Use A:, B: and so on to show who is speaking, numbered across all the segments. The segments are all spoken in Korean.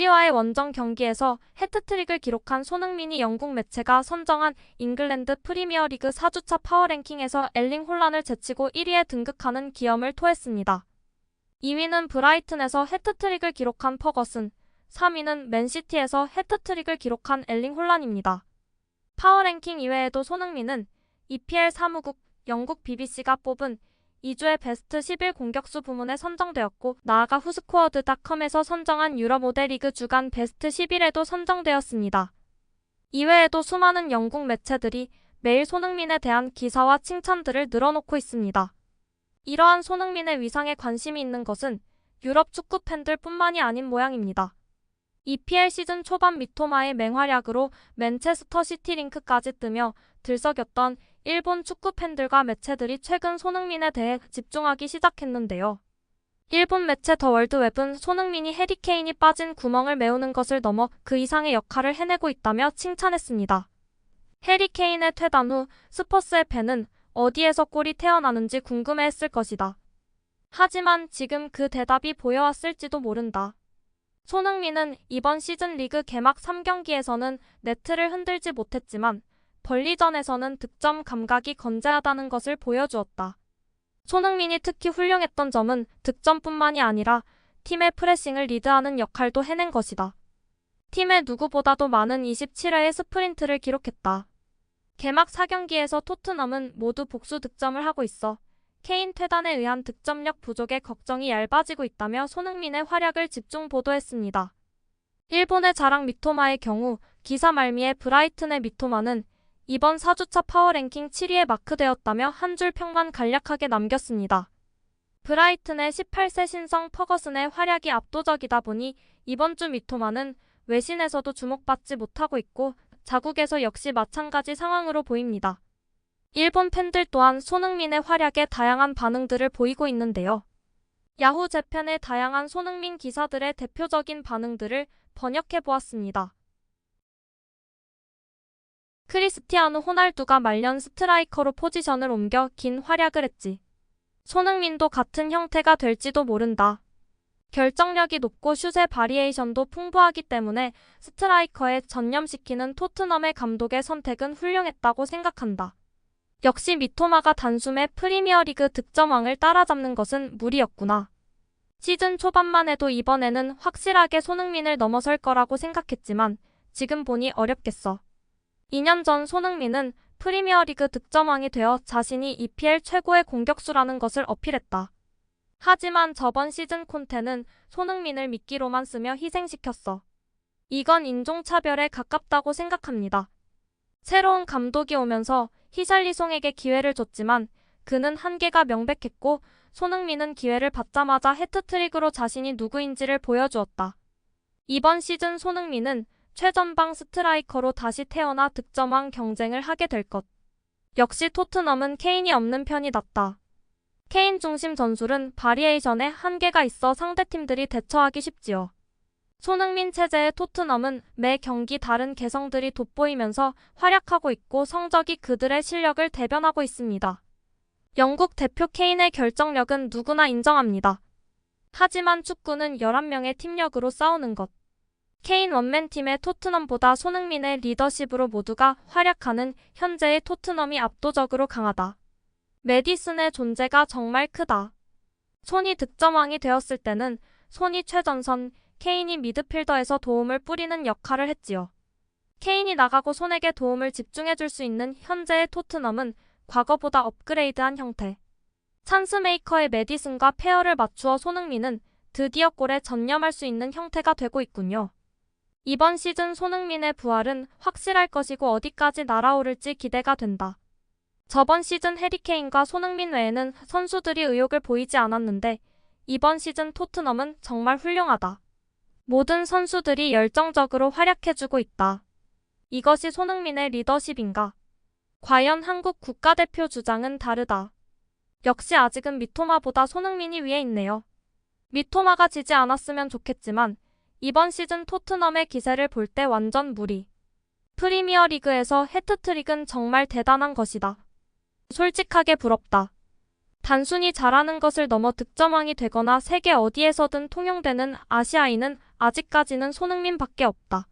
A: 번리와의 원정 경기에서 해트트릭을 기록한 손흥민이 영국 매체가 선정한 잉글랜드 프리미어리그 4주차 파워랭킹에서 엘링 홀란을 제치고 1위에 등극하는 기염을 토했습니다. 2위는 브라이튼에서 해트트릭을 기록한 퍼거슨, 3위는 맨시티에서 해트트릭을 기록한 엘링 홀란입니다. 파워랭킹 이외에도 손흥민은 EPL 사무국 영국 BBC가 뽑은 2주의 베스트 11 공격수 부문에 선정되었고, 나아가 후스코어드닷컴에서 선정한 유럽 5대 리그 주간 베스트 11에도 선정되었습니다. 이외에도 수많은 영국 매체들이 매일 손흥민에 대한 기사와 칭찬들을 늘어놓고 있습니다. 이러한 손흥민의 위상에 관심이 있는 것은 유럽 축구 팬들 뿐만이 아닌 모양입니다. EPL 시즌 초반 미토마의 맹활약으로 맨체스터 시티 링크까지 뜨며 들썩였던 일본 축구 팬들과 매체들이 최근 손흥민에 대해 집중하기 시작했는데요. 일본 매체 더 월드웹은 손흥민이 해리케인이 빠진 구멍을 메우는 것을 넘어 그 이상의 역할을 해내고 있다며 칭찬했습니다. 해리케인의 퇴단 후 스퍼스의 팬은 어디에서 골이 태어나는지 궁금해했을 것이다. 하지만 지금 그 대답이 보여왔을지도 모른다. 손흥민은 이번 시즌 리그 개막 3경기에서는 네트를 흔들지 못했지만 번리전에서는 득점 감각이 건재하다는 것을 보여주었다. 손흥민이 특히 훌륭했던 점은 득점뿐만이 아니라 팀의 프레싱을 리드하는 역할도 해낸 것이다. 팀의 누구보다도 많은 27회의 스프린트를 기록했다. 개막 4경기에서 토트넘은 모두 복수 득점을 하고 있어 케인 퇴단에 의한 득점력 부족에 걱정이 얇아지고 있다며 손흥민의 활약을 집중 보도했습니다. 일본의 자랑 미토마의 경우 기사 말미에 브라이튼의 미토마는 이번 4주차 파워랭킹 7위에 마크되었다며 한 줄 평만 간략하게 남겼습니다. 브라이튼의 18세 신성 퍼거슨의 활약이 압도적이다 보니 이번 주 미토마는 외신에서도 주목받지 못하고 있고 자국에서 역시 마찬가지 상황으로 보입니다. 일본 팬들 또한 손흥민의 활약에 다양한 반응들을 보이고 있는데요. 야후 재팬의 다양한 손흥민 기사들의 대표적인 반응들을 번역해보았습니다. 크리스티아누 호날두가 말년 스트라이커로 포지션을 옮겨 긴 활약을 했지. 손흥민도 같은 형태가 될지도 모른다. 결정력이 높고 슛의 바리에이션도 풍부하기 때문에 스트라이커에 전념시키는 토트넘의 감독의 선택은 훌륭했다고 생각한다. 역시 미토마가 단숨에 프리미어리그 득점왕을 따라잡는 것은 무리였구나. 시즌 초반만 해도 이번에는 확실하게 손흥민을 넘어설 거라고 생각했지만 지금 보니 어렵겠어. 2년 전 손흥민은 프리미어리그 득점왕이 되어 자신이 EPL 최고의 공격수라는 것을 어필했다. 하지만 저번 시즌 콘테는 손흥민을 미끼로만 쓰며 희생시켰어. 이건 인종차별에 가깝다고 생각합니다. 새로운 감독이 오면서 히샬리송에게 기회를 줬지만 그는 한계가 명백했고 손흥민은 기회를 받자마자 해트트릭으로 자신이 누구인지를 보여주었다. 이번 시즌 손흥민은 최전방 스트라이커로 다시 태어나 득점왕 경쟁을 하게 될 것. 역시 토트넘은 케인이 없는 편이 낫다. 케인 중심 전술은 바리에이션에 한계가 있어 상대팀들이 대처하기 쉽지요. 손흥민 체제의 토트넘은 매 경기 다른 개성들이 돋보이면서 활약하고 있고 성적이 그들의 실력을 대변하고 있습니다. 영국 대표 케인의 결정력은 누구나 인정합니다. 하지만 축구는 11명의 팀력으로 싸우는 것. 케인 원맨팀의 토트넘보다 손흥민의 리더십으로 모두가 활약하는 현재의 토트넘이 압도적으로 강하다. 메디슨의 존재가 정말 크다. 손이 득점왕이 되었을 때는 손이 최전선, 케인이 미드필더에서 도움을 뿌리는 역할을 했지요. 케인이 나가고 손에게 도움을 집중해줄 수 있는 현재의 토트넘은 과거보다 업그레이드한 형태. 찬스메이커의 메디슨과 페어를 맞추어 손흥민은 드디어 골에 전념할 수 있는 형태가 되고 있군요. 이번 시즌 손흥민의 부활은 확실할 것이고 어디까지 날아오를지 기대가 된다. 저번 시즌 해리케인과 손흥민 외에는 선수들이 의욕을 보이지 않았는데 이번 시즌 토트넘은 정말 훌륭하다. 모든 선수들이 열정적으로 활약해주고 있다. 이것이 손흥민의 리더십인가? 과연 한국 국가대표 주장은 다르다. 역시 아직은 미토마보다 손흥민이 위에 있네요. 미토마가 지지 않았으면 좋겠지만 이번 시즌 토트넘의 기세를 볼 때 완전 무리. 프리미어리그에서 해트트릭은 정말 대단한 것이다. 솔직하게 부럽다. 단순히 잘하는 것을 넘어 득점왕이 되거나 세계 어디에서든 통용되는 아시아인은 아직까지는 손흥민밖에 없다.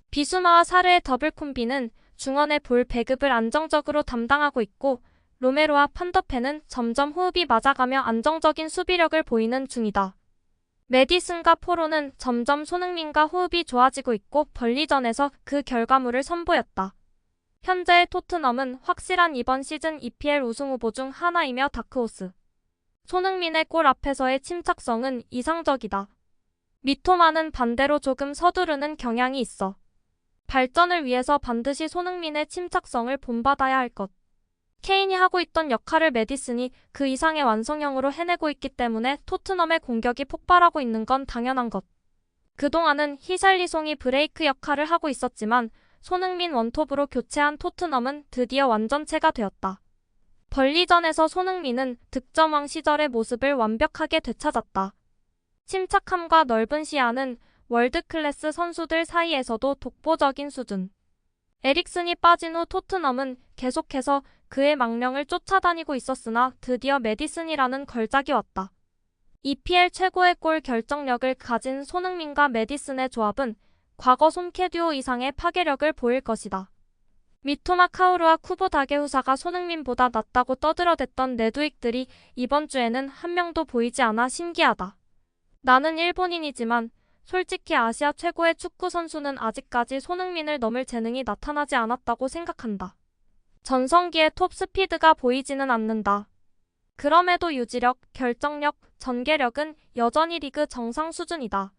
A: 비수마와 사르의 더블 콤비는 중원의 볼 배급을 안정적으로 담당하고 있고 로메로와 판더펜은 점점 호흡이 맞아가며 안정적인 수비력을 보이는 중이다. 메디슨과 포로는 점점 손흥민과 호흡이 좋아지고 있고 벌리전에서 그 결과물을 선보였다. 현재의 토트넘은 확실한 이번 시즌 EPL 우승 후보 중 하나이며 다크호스. 손흥민의 골 앞에서의 침착성은 이상적이다. 미토마는 반대로 조금 서두르는 경향이 있어. 발전을 위해서 반드시 손흥민의 침착성을 본받아야 할 것. 케인이 하고 있던 역할을 메디슨이 그 이상의 완성형으로 해내고 있기 때문에 토트넘의 공격이 폭발하고 있는 건 당연한 것. 그동안은 히샬리송이 브레이크 역할을 하고 있었지만 손흥민 원톱으로 교체한 토트넘은 드디어 완전체가 되었다. 벌리전에서 손흥민은 득점왕 시절의 모습을 완벽하게 되찾았다. 침착함과 넓은 시야는 월드클래스 선수들 사이에서도 독보적인 수준. 에릭슨이 빠진 후 토트넘은 계속해서 그의 망령을 쫓아다니고 있었으나 드디어 메디슨이라는 걸작이 왔다. EPL 최고의 골 결정력을 가진 손흥민과 메디슨의 조합은 과거 솜케 듀오 이상의 파괴력을 보일 것이다. 미토마 카오루와 쿠보 다게후사가 손흥민보다 낫다고 떠들어댔던 레두익들이 이번 주에는 한 명도 보이지 않아 신기하다. 나는 일본인이지만 솔직히 아시아 최고의 축구 선수는 아직까지 손흥민을 넘을 재능이 나타나지 않았다고 생각한다. 전성기의 톱 스피드가 보이지는 않는다. 그럼에도 유지력, 결정력, 전개력은 여전히 리그 정상 수준이다.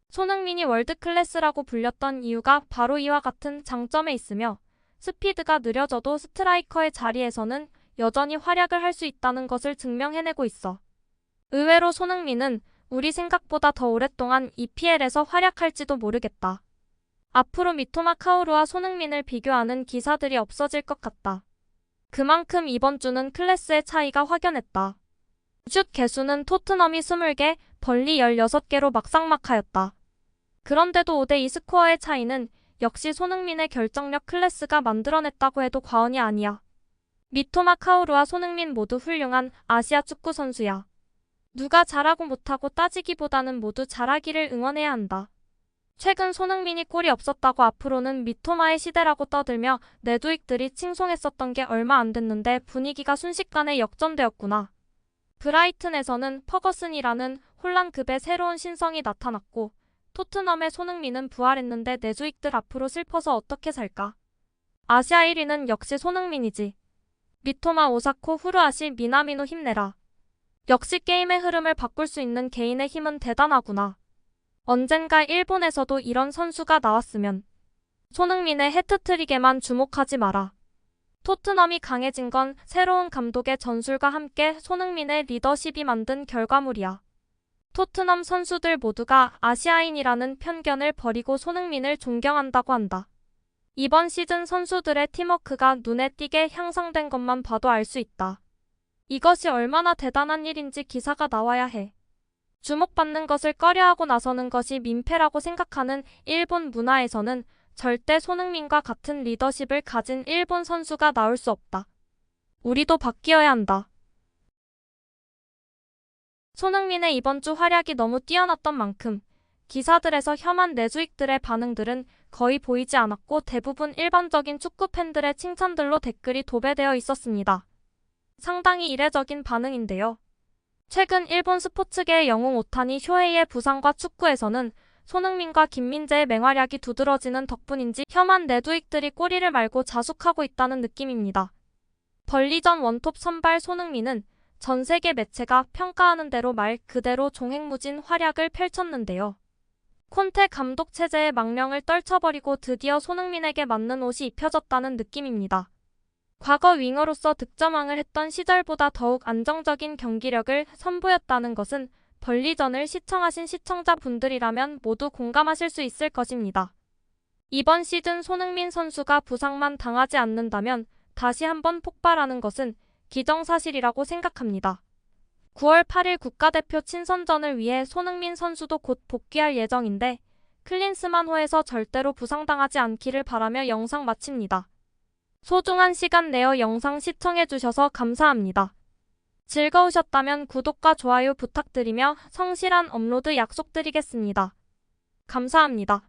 A: 손흥민이 월드클래스라고 불렸던 이유가 바로 이와 같은 장점에 있으며 스피드가 느려져도 스트라이커의 자리에서는 여전히 활약을 할 수 있다는 것을 증명해내고 있어. 의외로 손흥민은 우리 생각보다 더 오랫동안 EPL에서 활약할지도 모르겠다. 앞으로 미토마 카오루와 손흥민을 비교하는 기사들이 없어질 것 같다. 그만큼 이번 주는 클래스의 차이가 확연했다. 슛 개수는 토트넘이 20개, 벌리 16개로 막상막하였다. 그런데도 5대2 스코어의 차이는 역시 손흥민의 결정력 클래스가 만들어냈다고 해도 과언이 아니야. 미토마 카오루와 손흥민 모두 훌륭한 아시아 축구 선수야. 누가 잘하고 못하고 따지기보다는 모두 잘하기를 응원해야 한다. 최근 손흥민이 골이 없었다고 앞으로는 미토마의 시대라고 떠들며 레두익들이 칭송했었던 게 얼마 안 됐는데 분위기가 순식간에 역전되었구나. 브라이튼에서는 퍼거슨이라는 혼란급의 새로운 신성이 나타났고 토트넘의 손흥민은 부활했는데 내주익들 앞으로 슬퍼서 어떻게 살까? 아시아 1위는 역시 손흥민이지. 미토마 오사코 후르아시 미나미노 힘내라. 역시 게임의 흐름을 바꿀 수 있는 개인의 힘은 대단하구나. 언젠가 일본에서도 이런 선수가 나왔으면. 손흥민의 해트트릭에만 주목하지 마라. 토트넘이 강해진 건 새로운 감독의 전술과 함께 손흥민의 리더십이 만든 결과물이야. 토트넘 선수들 모두가 아시아인이라는 편견을 버리고 손흥민을 존경한다고 한다. 이번 시즌 선수들의 팀워크가 눈에 띄게 향상된 것만 봐도 알 수 있다. 이것이 얼마나 대단한 일인지 기사가 나와야 해. 주목받는 것을 꺼려하고 나서는 것이 민폐라고 생각하는 일본 문화에서는 절대 손흥민과 같은 리더십을 가진 일본 선수가 나올 수 없다. 우리도 바뀌어야 한다. 손흥민의 이번 주 활약이 너무 뛰어났던 만큼 기사들에서 혐한 내주익들의 반응들은 거의 보이지 않았고 대부분 일반적인 축구 팬들의 칭찬들로 댓글이 도배되어 있었습니다. 상당히 이례적인 반응인데요. 최근 일본 스포츠계의 영웅 오타니 쇼헤이의 부상과 축구에서는 손흥민과 김민재의 맹활약이 두드러지는 덕분인지 혐한 내두익들이 꼬리를 말고 자숙하고 있다는 느낌입니다. 벌리전 원톱 선발 손흥민은 전 세계 매체가 평가하는 대로 말 그대로 종횡무진 활약을 펼쳤는데요. 콘테 감독 체제의 망령을 떨쳐버리고 드디어 손흥민에게 맞는 옷이 입혀졌다는 느낌입니다. 과거 윙어로서 득점왕을 했던 시절보다 더욱 안정적인 경기력을 선보였다는 것은 벌리전을 시청하신 시청자분들이라면 모두 공감하실 수 있을 것입니다. 이번 시즌 손흥민 선수가 부상만 당하지 않는다면 다시 한번 폭발하는 것은 기정사실이라고 생각합니다. 9월 8일 국가대표 친선전을 위해 손흥민 선수도 곧 복귀할 예정인데 클린스만호에서 절대로 부상당하지 않기를 바라며 영상 마칩니다. 소중한 시간 내어 영상 시청해주셔서 감사합니다. 즐거우셨다면 구독과 좋아요 부탁드리며 성실한 업로드 약속드리겠습니다. 감사합니다.